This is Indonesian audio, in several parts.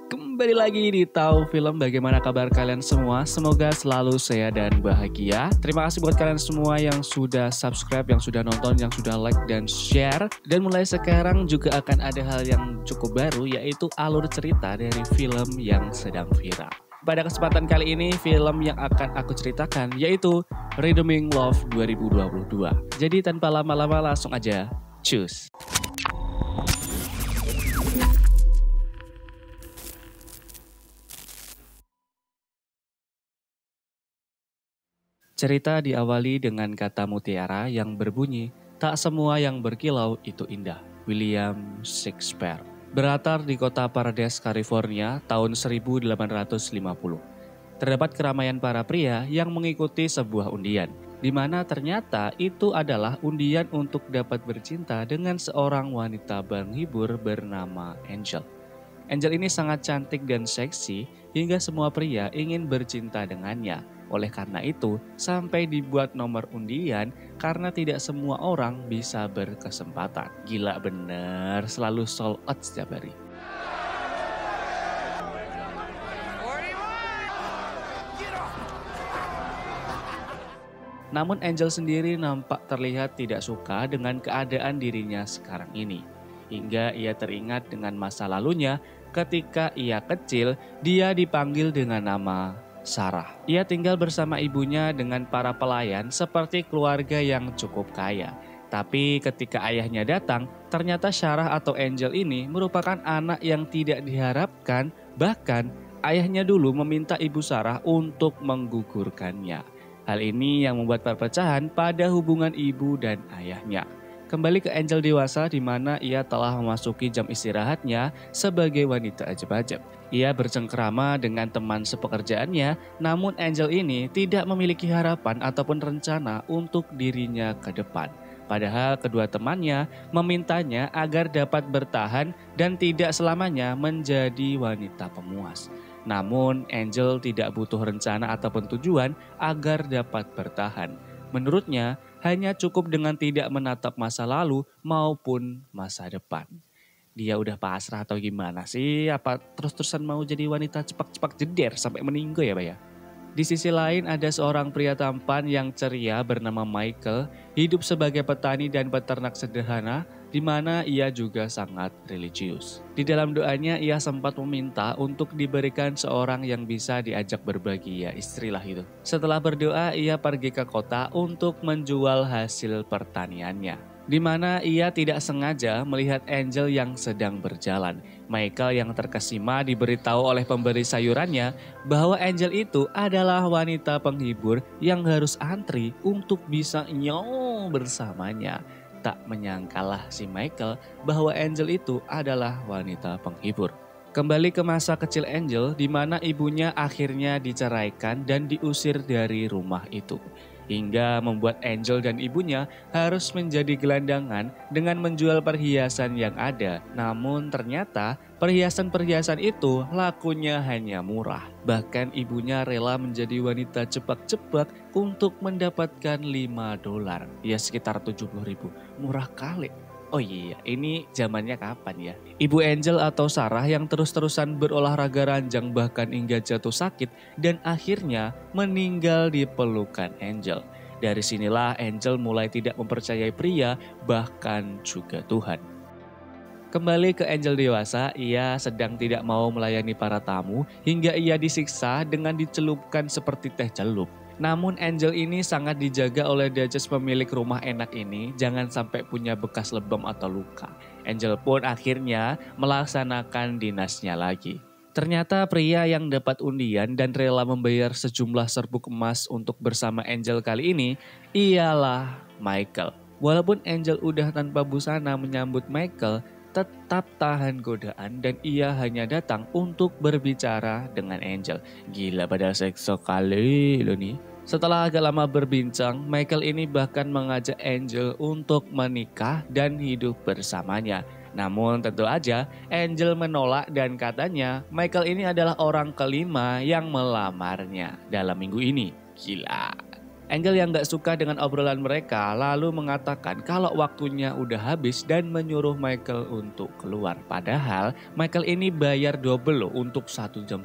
Kembali lagi di Tahu Film. Bagaimana kabar kalian semua? Semoga selalu sehat dan bahagia. Terima kasih buat kalian semua yang sudah subscribe, yang sudah nonton, yang sudah like dan share. Dan mulai sekarang juga akan ada hal yang cukup baru, yaitu alur cerita dari film yang sedang viral. Pada kesempatan kali ini, film yang akan aku ceritakan yaitu Redeeming Love 2022. Jadi tanpa lama-lama langsung aja, cus. Cerita diawali dengan kata mutiara yang berbunyi, tak semua yang berkilau itu indah. William Shakespeare. Berlatar di kota Paradise, California tahun 1850. Terdapat keramaian para pria yang mengikuti sebuah undian, di mana ternyata itu adalah undian untuk dapat bercinta dengan seorang wanita penghibur bernama Angel. Angel ini sangat cantik dan seksi hingga semua pria ingin bercinta dengannya. Oleh karena itu, sampai dibuat nomor undian karena tidak semua orang bisa berkesempatan. Gila bener, selalu sold out setiap hari. Namun Angel sendiri nampak terlihat tidak suka dengan keadaan dirinya sekarang ini. Hingga ia teringat dengan masa lalunya ketika ia kecil, dia dipanggil dengan nama Sarah. Ia tinggal bersama ibunya dengan para pelayan seperti keluarga yang cukup kaya. Tapi ketika ayahnya datang, ternyata Sarah atau Angel ini merupakan anak yang tidak diharapkan. Bahkan ayahnya dulu meminta ibu Sarah untuk menggugurkannya. Hal ini yang membuat perpecahan pada hubungan ibu dan ayahnya. Kembali ke Angel dewasa di mana ia telah memasuki jam istirahatnya sebagai wanita ajab-ajab. Ia bercengkrama dengan teman sepekerjaannya, namun Angel ini tidak memiliki harapan ataupun rencana untuk dirinya ke depan. Padahal kedua temannya memintanya agar dapat bertahan dan tidak selamanya menjadi wanita pemuas. Namun Angel tidak butuh rencana ataupun tujuan agar dapat bertahan. Menurutnya, hanya cukup dengan tidak menatap masa lalu maupun masa depan. Dia udah pasrah atau gimana sih? Apa terus-terusan mau jadi wanita cepak-cepak jeder sampai meninggal ya, Pak ya? Di sisi lain ada seorang pria tampan yang ceria bernama Michael, hidup sebagai petani dan peternak sederhana, di mana ia juga sangat religius. Di dalam doanya ia sempat meminta untuk diberikan seorang yang bisa diajak berbagi, ya istrilah itu. Setelah berdoa ia pergi ke kota untuk menjual hasil pertaniannya, di mana ia tidak sengaja melihat Angel yang sedang berjalan. Michael yang terkesima diberitahu oleh pemberi sayurannya bahwa Angel itu adalah wanita penghibur yang harus antri untuk bisa nyong bersamanya. Tak menyangkalah si Michael bahwa Angel itu adalah wanita penghibur. Kembali ke masa kecil Angel di mana ibunya akhirnya diceraikan dan diusir dari rumah itu. Hingga membuat Angel dan ibunya harus menjadi gelandangan dengan menjual perhiasan yang ada. Namun ternyata perhiasan-perhiasan itu lakunya hanya murah. Bahkan ibunya rela menjadi wanita cepat-cepat untuk mendapatkan $5. Ya sekitar 70.000. Murah kali. Oh iya, ini zamannya kapan ya? Ibu Angel atau Sarah yang terus-terusan berolahraga ranjang bahkan hingga jatuh sakit dan akhirnya meninggal di pelukan Angel. Dari sinilah Angel mulai tidak mempercayai pria bahkan juga Tuhan. Kembali ke Angel dewasa, ia sedang tidak mau melayani para tamu hingga ia disiksa dengan dicelupkan seperti teh celup. Namun Angel ini sangat dijaga oleh Duchess pemilik rumah enak ini, jangan sampai punya bekas lebam atau luka. Angel pun akhirnya melaksanakan dinasnya lagi. Ternyata pria yang dapat undian dan rela membayar sejumlah serbuk emas untuk bersama Angel kali ini ialah Michael. Walaupun Angel udah tanpa busana menyambut Michael, tetap tahan godaan dan ia hanya datang untuk berbicara dengan Angel. Gila pada sekso kali lo nih. Setelah agak lama berbincang, Michael ini bahkan mengajak Angel untuk menikah dan hidup bersamanya. Namun tentu aja Angel menolak dan katanya Michael ini adalah orang kelima yang melamarnya dalam minggu ini. Gila. Angel yang gak suka dengan obrolan mereka lalu mengatakan kalau waktunya udah habis dan menyuruh Michael untuk keluar. Padahal Michael ini bayar double loh untuk 1,5 jam.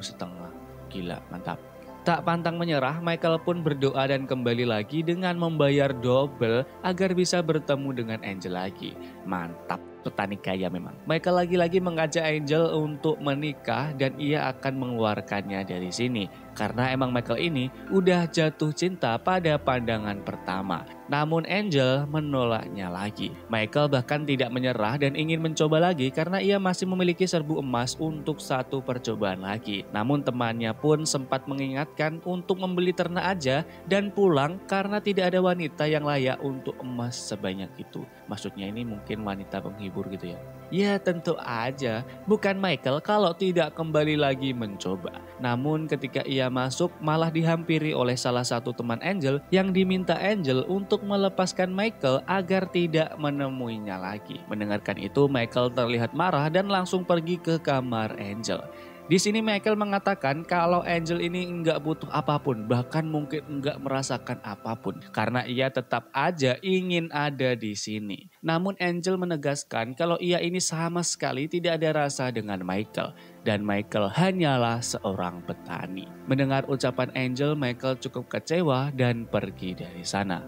Gila, mantap. Tak pantang menyerah, Michael pun berdoa dan kembali lagi dengan membayar double agar bisa bertemu dengan Angel lagi. Mantap, petani kaya memang. Michael lagi-lagi mengajak Angel untuk menikah dan ia akan mengeluarkannya dari sini. Karena emang Michael ini udah jatuh cinta pada pandangan pertama. Namun Angel menolaknya lagi. Michael bahkan tidak menyerah dan ingin mencoba lagi karena ia masih memiliki serbu emas untuk satu percobaan lagi. Namun temannya pun sempat mengingatkan untuk membeli ternak aja dan pulang karena tidak ada wanita yang layak untuk emas sebanyak itu. Maksudnya ini mungkin wanita penghibur gitu ya. Ya tentu aja, bukan Michael kalau tidak kembali lagi mencoba. Namun ketika ia masuk malah dihampiri oleh salah satu teman Angel yang diminta Angel untuk melepaskan Michael agar tidak menemuinya lagi. Mendengarkan itu Michael terlihat marah dan langsung pergi ke kamar Angel. Di sini Michael mengatakan kalau Angel ini enggak butuh apapun, bahkan mungkin enggak merasakan apapun karena ia tetap aja ingin ada di sini. Namun Angel menegaskan kalau ia ini sama sekali tidak ada rasa dengan Michael dan Michael hanyalah seorang petani. Mendengar ucapan Angel, Michael cukup kecewa dan pergi dari sana.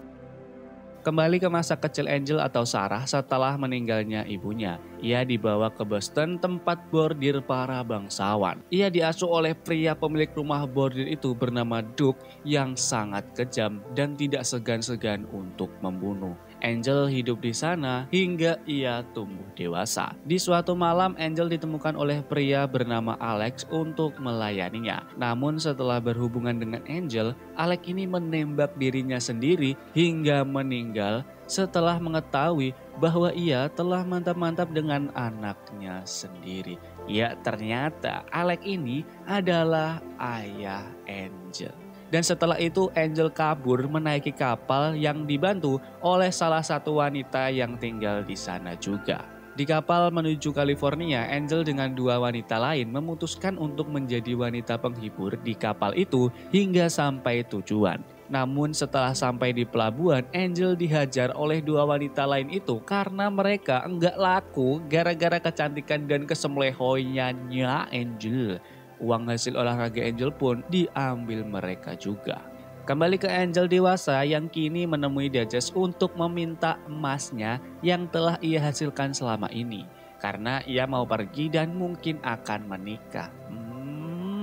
Kembali ke masa kecil Angel atau Sarah setelah meninggalnya ibunya. Ia dibawa ke Boston, tempat bordir para bangsawan. Ia diasuh oleh pria pemilik rumah bordir itu bernama Duke yang sangat kejam dan tidak segan-segan untuk membunuh. Angel hidup di sana hingga ia tumbuh dewasa. Di suatu malam Angel ditemukan oleh pria bernama Alex untuk melayaninya. Namun setelah berhubungan dengan Angel, Alex ini menembak dirinya sendiri hingga meninggal setelah mengetahui bahwa ia telah mantap-mantap dengan anaknya sendiri. Ya ternyata Alex ini adalah ayah Angel. Dan setelah itu Angel kabur menaiki kapal yang dibantu oleh salah satu wanita yang tinggal di sana juga. Di kapal menuju California, Angel dengan dua wanita lain memutuskan untuk menjadi wanita penghibur di kapal itu hingga sampai tujuan. Namun setelah sampai di pelabuhan, Angel dihajar oleh dua wanita lain itu karena mereka enggak laku gara-gara kecantikan dan kesemlehoyannya Angel. Uang hasil olahraga Angel pun diambil mereka juga. Kembali ke Angel dewasa yang kini menemui Duchess untuk meminta emasnya yang telah ia hasilkan selama ini. Karena ia mau pergi dan mungkin akan menikah.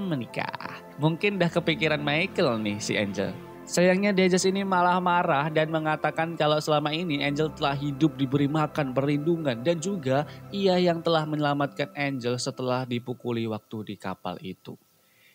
Menikah. Mungkin dah kepikiran Michael nih si Angel. Sayangnya Duchess ini malah marah dan mengatakan kalau selama ini Angel telah hidup diberi makan, perlindungan dan juga ia yang telah menyelamatkan Angel setelah dipukuli waktu di kapal itu.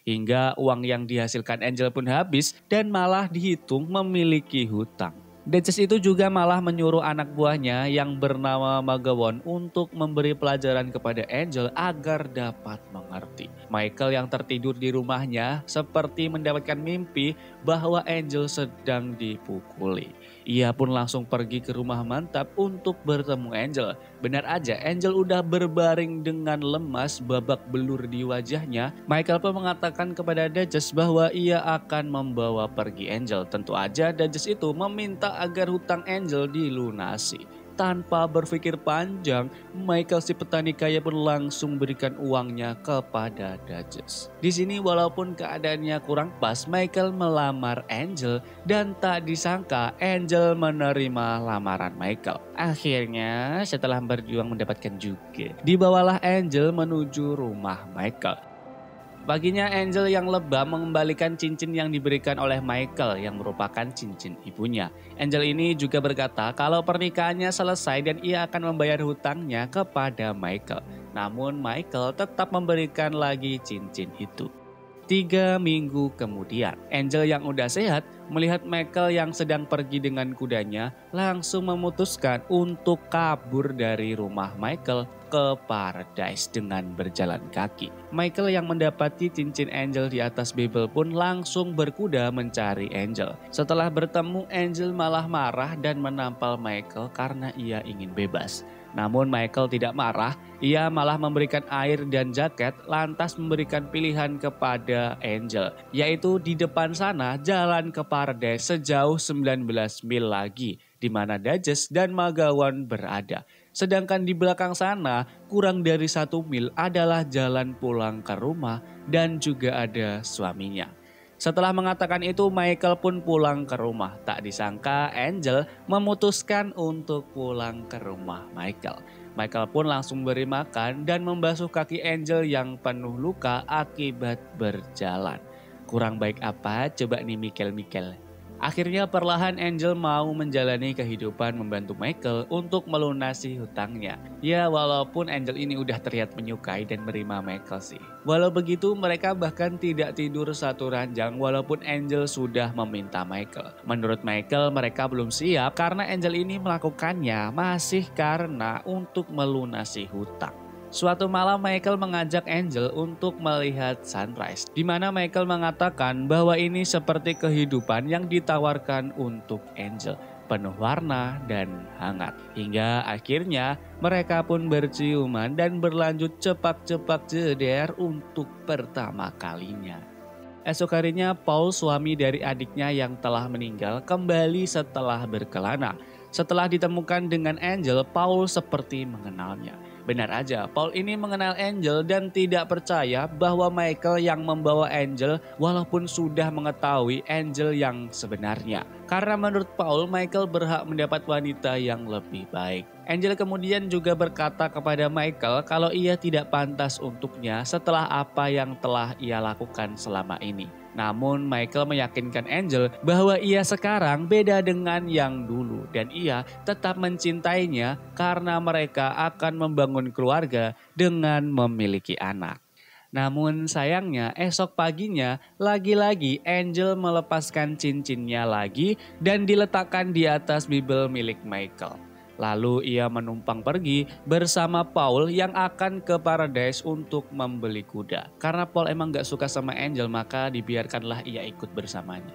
Hingga uang yang dihasilkan Angel pun habis dan malah dihitung memiliki hutang. Duchess itu juga malah menyuruh anak buahnya yang bernama Magawon untuk memberi pelajaran kepada Angel agar dapat mengerti. Michael yang tertidur di rumahnya seperti mendapatkan mimpi bahwa Angel sedang dipukuli. Ia pun langsung pergi ke rumah mantap untuk bertemu Angel. Benar aja Angel udah berbaring dengan lemas babak belur di wajahnya. Michael pun mengatakan kepada Duchess bahwa ia akan membawa pergi Angel. Tentu aja Duchess itu meminta agar hutang Angel dilunasi. Tanpa berpikir panjang, Michael si petani kaya pun langsung berikan uangnya kepada Duchess. Di sini walaupun keadaannya kurang pas, Michael melamar Angel dan tak disangka Angel menerima lamaran Michael. Akhirnya setelah berjuang mendapatkan juga, dibawalah Angel menuju rumah Michael. Baginya Angel yang lebam mengembalikan cincin yang diberikan oleh Michael yang merupakan cincin ibunya. Angel ini juga berkata kalau pernikahannya selesai dan ia akan membayar hutangnya kepada Michael. Namun Michael tetap memberikan lagi cincin itu. 3 minggu kemudian, Angel yang udah sehat melihat Michael yang sedang pergi dengan kudanya langsung memutuskan untuk kabur dari rumah Michael ke Paradise dengan berjalan kaki. Michael yang mendapati cincin Angel di atas Bible pun langsung berkuda mencari Angel. Setelah bertemu, Angel malah marah dan menampar Michael karena ia ingin bebas. Namun Michael tidak marah, ia malah memberikan air dan jaket lantas memberikan pilihan kepada Angel. Yaitu di depan sana jalan ke Paradise sejauh 19 mil lagi di mana Duchess dan Magawan berada. Sedangkan di belakang sana kurang dari 1 mil adalah jalan pulang ke rumah dan juga ada suaminya. Setelah mengatakan itu, Michael pun pulang ke rumah. Tak disangka Angel memutuskan untuk pulang ke rumah Michael. Michael pun langsung beri makan dan membasuh kaki Angel yang penuh luka akibat berjalan. Kurang baik apa coba nih Michael. Akhirnya perlahan Angel mau menjalani kehidupan membantu Michael untuk melunasi hutangnya. Ya walaupun Angel ini udah terlihat menyukai dan menerima Michael sih. Walau begitu mereka bahkan tidak tidur satu ranjang walaupun Angel sudah meminta Michael. Menurut Michael mereka belum siap karena Angel ini melakukannya masih karena untuk melunasi hutang. Suatu malam Michael mengajak Angel untuk melihat sunrise, di mana Michael mengatakan bahwa ini seperti kehidupan yang ditawarkan untuk Angel, penuh warna dan hangat. Hingga akhirnya mereka pun berciuman dan berlanjut cepak-cepak jeder untuk pertama kalinya. Esok harinya Paul, suami dari adiknya yang telah meninggal, kembali setelah berkelana. Setelah ditemukan dengan Angel, Paul seperti mengenalnya. Benar aja, Paul ini mengenal Angel dan tidak percaya bahwa Michael yang membawa Angel walaupun sudah mengetahui Angel yang sebenarnya. Karena menurut Paul, Michael berhak mendapat wanita yang lebih baik. Angel kemudian juga berkata kepada Michael kalau ia tidak pantas untuknya setelah apa yang telah ia lakukan selama ini. Namun Michael meyakinkan Angel bahwa ia sekarang beda dengan yang dulu dan ia tetap mencintainya karena mereka akan membangun keluarga dengan memiliki anak. Namun sayangnya esok paginya lagi-lagi Angel melepaskan cincinnya lagi dan diletakkan di atas bibel milik Michael. Lalu ia menumpang pergi bersama Paul yang akan ke Paradise untuk membeli kuda. Karena Paul emang gak suka sama Angel maka dibiarkanlah ia ikut bersamanya.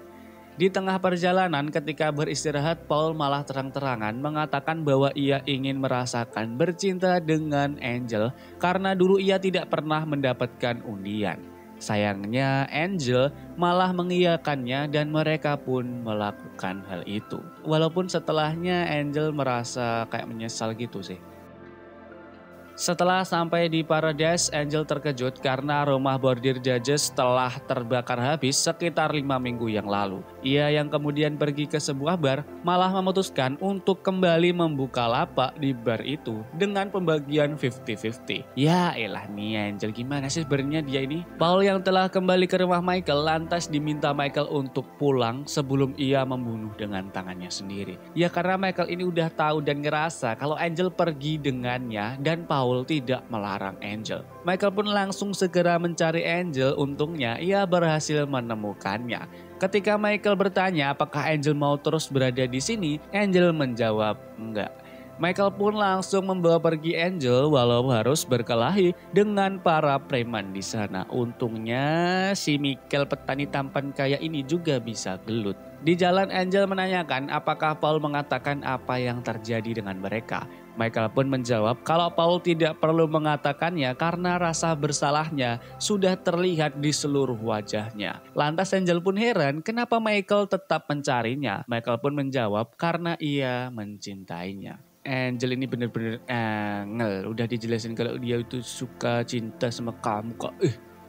Di tengah perjalanan ketika beristirahat Paul malah terang-terangan mengatakan bahwa ia ingin merasakan bercinta dengan Angel karena dulu ia tidak pernah mendapatkan undian. Sayangnya Angel malah mengiyakannya dan mereka pun melakukan hal itu. Walaupun setelahnya Angel merasa kayak menyesal gitu sih. Setelah sampai di Paradise, Angel terkejut karena rumah bordir Duchess telah terbakar habis sekitar 5 minggu yang lalu. Ia yang kemudian pergi ke sebuah bar malah memutuskan untuk kembali membuka lapak di bar itu dengan pembagian 50-50. Ya elah nih Angel, gimana sih sebenarnya dia ini? Paul yang telah kembali ke rumah Michael lantas diminta Michael untuk pulang sebelum ia membunuh dengan tangannya sendiri. Ya karena Michael ini udah tahu dan ngerasa kalau Angel pergi dengannya dan Paul tidak melarang Angel. Michael pun langsung segera mencari Angel, untungnya ia berhasil menemukannya. Ketika Michael bertanya apakah Angel mau terus berada di sini, Angel menjawab enggak. Michael pun langsung membawa pergi Angel walau harus berkelahi dengan para preman di sana. Untungnya si Michael petani tampan kaya ini juga bisa gelut. Di jalan Angel menanyakan apakah Paul mengatakan apa yang terjadi dengan mereka. Michael pun menjawab kalau Paul tidak perlu mengatakannya karena rasa bersalahnya sudah terlihat di seluruh wajahnya. Lantas Angel pun heran kenapa Michael tetap mencarinya. Michael pun menjawab karena ia mencintainya. Angel ini bener-bener angel. Udah dijelasin kalau dia itu suka cinta sama kamu kok.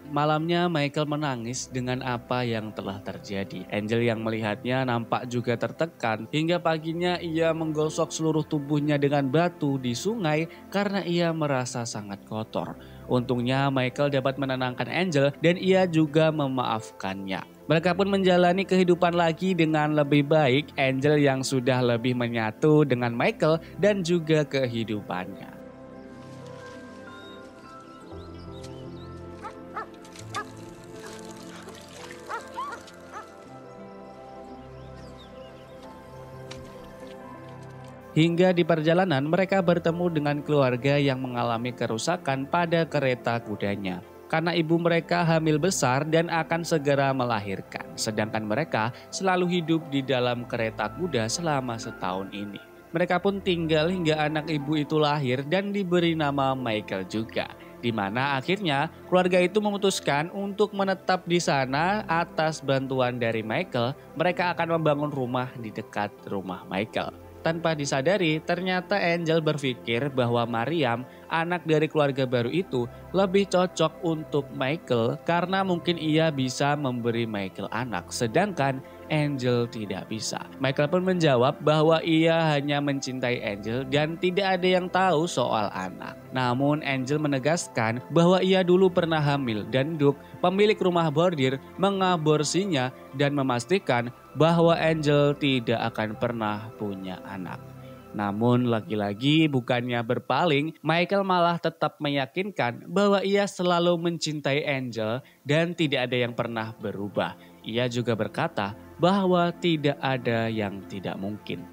Malamnya Michael menangis dengan apa yang telah terjadi. Angel yang melihatnya nampak juga tertekan. Hingga paginya ia menggosok seluruh tubuhnya dengan batu di sungai karena ia merasa sangat kotor. Untungnya Michael dapat menenangkan Angel dan ia juga memaafkannya. Mereka pun menjalani kehidupan lagi dengan lebih baik. Angel yang sudah lebih menyatu dengan Michael dan juga kehidupannya. Hingga di perjalanan mereka bertemu dengan keluarga yang mengalami kerusakan pada kereta kudanya. Karena ibu mereka hamil besar dan akan segera melahirkan. Sedangkan mereka selalu hidup di dalam kereta kuda selama setahun ini. Mereka pun tinggal hingga anak ibu itu lahir dan diberi nama Michael juga. Di mana akhirnya keluarga itu memutuskan untuk menetap di sana atas bantuan dari Michael. Mereka akan membangun rumah di dekat rumah Michael. Tanpa disadari, ternyata Angel berpikir bahwa Mariam, anak dari keluarga baru itu, lebih cocok untuk Michael karena mungkin ia bisa memberi Michael anak, sedangkan Angel tidak bisa. Michael pun menjawab bahwa ia hanya mencintai Angel dan tidak ada yang tahu soal anak. Namun Angel menegaskan bahwa ia dulu pernah hamil dan Duke, pemilik rumah bordir, mengaborsinya dan memastikan bahwa Angel tidak akan pernah punya anak. Namun lagi-lagi bukannya berpaling, Michael malah tetap meyakinkan bahwa ia selalu mencintai Angel dan tidak ada yang pernah berubah. Ia juga berkata bahwa tidak ada yang tidak mungkin.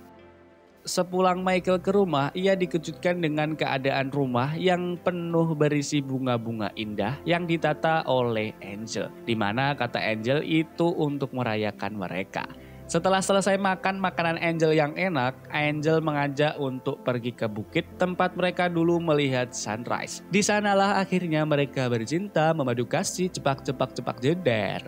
Sepulang Michael ke rumah, ia dikejutkan dengan keadaan rumah yang penuh berisi bunga-bunga indah yang ditata oleh Angel. Di mana kata Angel itu untuk merayakan mereka. Setelah selesai makan makanan Angel yang enak, Angel mengajak untuk pergi ke bukit tempat mereka dulu melihat sunrise. Di sanalah akhirnya mereka bercinta, memadu kasih, cepak jeder.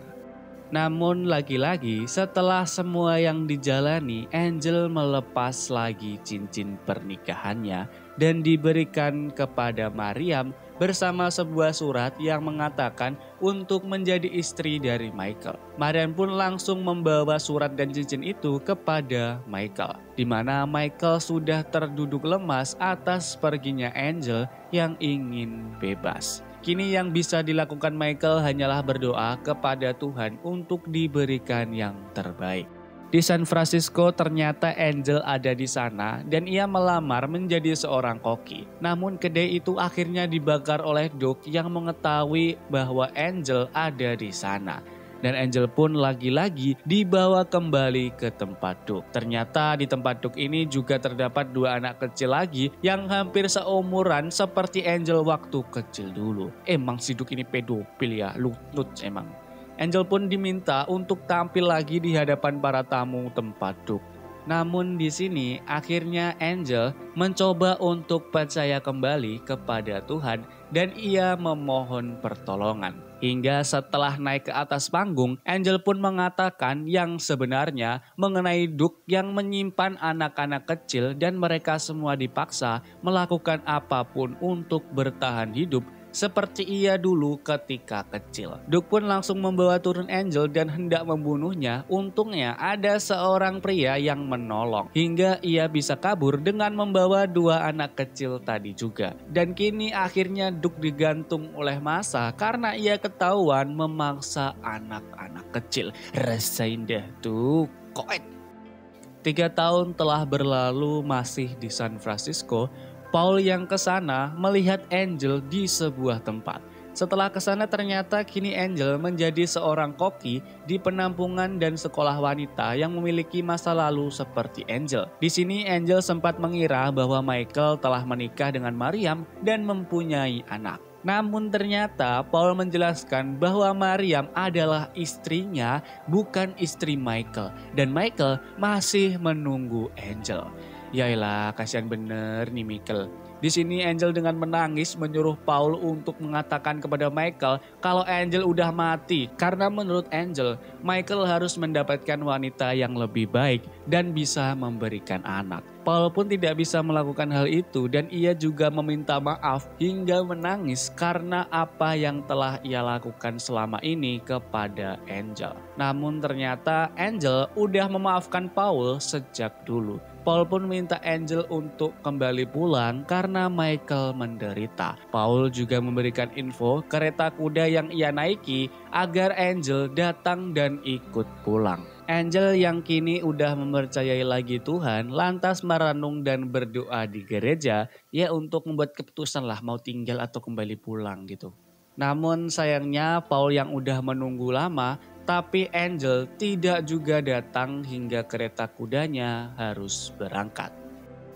Namun lagi-lagi setelah semua yang dijalani, Angel melepas lagi cincin pernikahannya dan diberikan kepada Mariam bersama sebuah surat yang mengatakan untuk menjadi istri dari Michael. Mariam pun langsung membawa surat dan cincin itu kepada Michael, di mana Michael sudah terduduk lemas atas perginya Angel yang ingin bebas. Kini yang bisa dilakukan Michael hanyalah berdoa kepada Tuhan untuk diberikan yang terbaik. Di San Francisco ternyata Angel ada di sana dan ia melamar menjadi seorang koki. Namun kedai itu akhirnya dibakar oleh Duke yang mengetahui bahwa Angel ada di sana. Dan Angel pun lagi-lagi dibawa kembali ke tempat Duke. Ternyata di tempat Duke ini juga terdapat dua anak kecil lagi yang hampir seumuran seperti Angel waktu kecil dulu. Emang si Duke ini pedofil ya, lutut emang. Angel pun diminta untuk tampil lagi di hadapan para tamu tempat Duke. Namun di sini akhirnya Angel mencoba untuk percaya kembali kepada Tuhan dan ia memohon pertolongan. Hingga setelah naik ke atas panggung, Angel pun mengatakan yang sebenarnya mengenai Duke yang menyimpan anak-anak kecil dan mereka semua dipaksa melakukan apapun untuk bertahan hidup seperti ia dulu ketika kecil. Duke pun langsung membawa turun Angel dan hendak membunuhnya. Untungnya ada seorang pria yang menolong hingga ia bisa kabur dengan membawa dua anak kecil tadi juga. Dan kini akhirnya Duke digantung oleh massa karena ia ketahuan memaksa anak-anak kecil. Rasain dah tuh koet. 3 tahun telah berlalu masih di San Francisco. Paul yang ke sana melihat Angel di sebuah tempat. Setelah ke sana ternyata kini Angel menjadi seorang koki di penampungan dan sekolah wanita yang memiliki masa lalu seperti Angel. Di sini Angel sempat mengira bahwa Michael telah menikah dengan Mariam dan mempunyai anak. Namun ternyata Paul menjelaskan bahwa Mariam adalah istrinya, bukan istri Michael. Dan Michael masih menunggu Angel. Yaelah, kasihan bener nih Michael. Di sini Angel dengan menangis menyuruh Paul untuk mengatakan kepada Michael kalau Angel udah mati. Karena menurut Angel, Michael harus mendapatkan wanita yang lebih baik dan bisa memberikan anak. Paul pun tidak bisa melakukan hal itu dan ia juga meminta maaf hingga menangis karena apa yang telah ia lakukan selama ini kepada Angel. Namun ternyata Angel udah memaafkan Paul sejak dulu. Paul pun minta Angel untuk kembali pulang karena Michael menderita. Paul juga memberikan info kereta kuda yang ia naiki agar Angel datang dan ikut pulang. Angel yang kini udah mempercayai lagi Tuhan lantas merenung dan berdoa di gereja ya untuk membuat keputusan lah mau tinggal atau kembali pulang gitu. Namun sayangnya Paul yang udah menunggu lama tapi Angel tidak juga datang hingga kereta kudanya harus berangkat.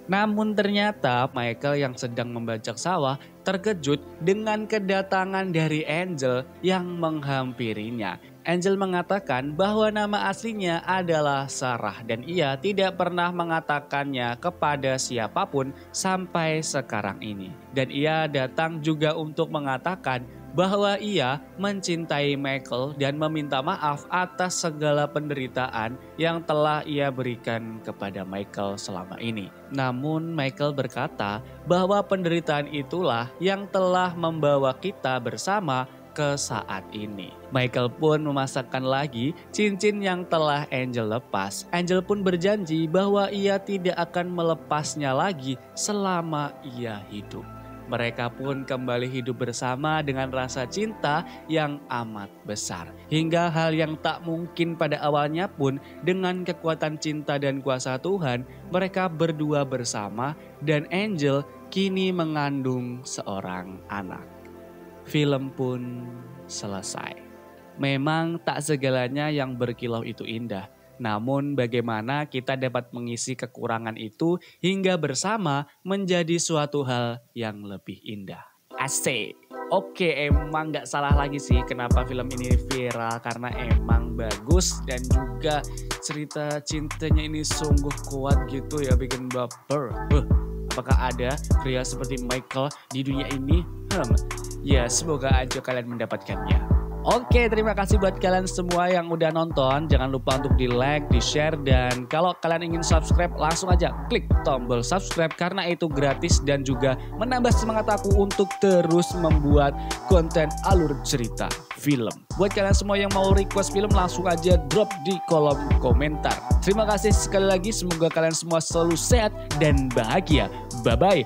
Namun ternyata Michael yang sedang membajak sawah terkejut dengan kedatangan dari Angel yang menghampirinya. Angel mengatakan bahwa nama aslinya adalah Sarah dan ia tidak pernah mengatakannya kepada siapapun sampai sekarang ini. Dan ia datang juga untuk mengatakan bahwa ia mencintai Michael dan meminta maaf atas segala penderitaan yang telah ia berikan kepada Michael selama ini. Namun Michael berkata bahwa penderitaan itulah yang telah membawa kita bersama ke saat ini. Michael pun memasakkan lagi cincin yang telah Angel lepas. Angel pun berjanji bahwa ia tidak akan melepasnya lagi selama ia hidup. Mereka pun kembali hidup bersama dengan rasa cinta yang amat besar. Hingga hal yang tak mungkin pada awalnya pun dengan kekuatan cinta dan kuasa Tuhan, mereka berdua bersama dan Angel kini mengandung seorang anak. Film pun selesai. Memang tak segalanya yang berkilau itu indah. Namun bagaimana kita dapat mengisi kekurangan itu hingga bersama menjadi suatu hal yang lebih indah. Asik. Oke, emang gak salah lagi sih kenapa film ini viral. Karena emang bagus dan juga cerita cintanya ini sungguh kuat gitu ya, bikin baper. Apakah ada pria seperti Michael di dunia ini? Ya, semoga aja kalian mendapatkannya. Oke, terima kasih buat kalian semua yang udah nonton. Jangan lupa untuk di like, di share, dan kalau kalian ingin subscribe langsung aja klik tombol subscribe karena itu gratis dan juga menambah semangat aku untuk terus membuat konten alur cerita film. Buat kalian semua yang mau request film langsung aja drop di kolom komentar. Terima kasih sekali lagi, semoga kalian semua selalu sehat dan bahagia. Bye-bye.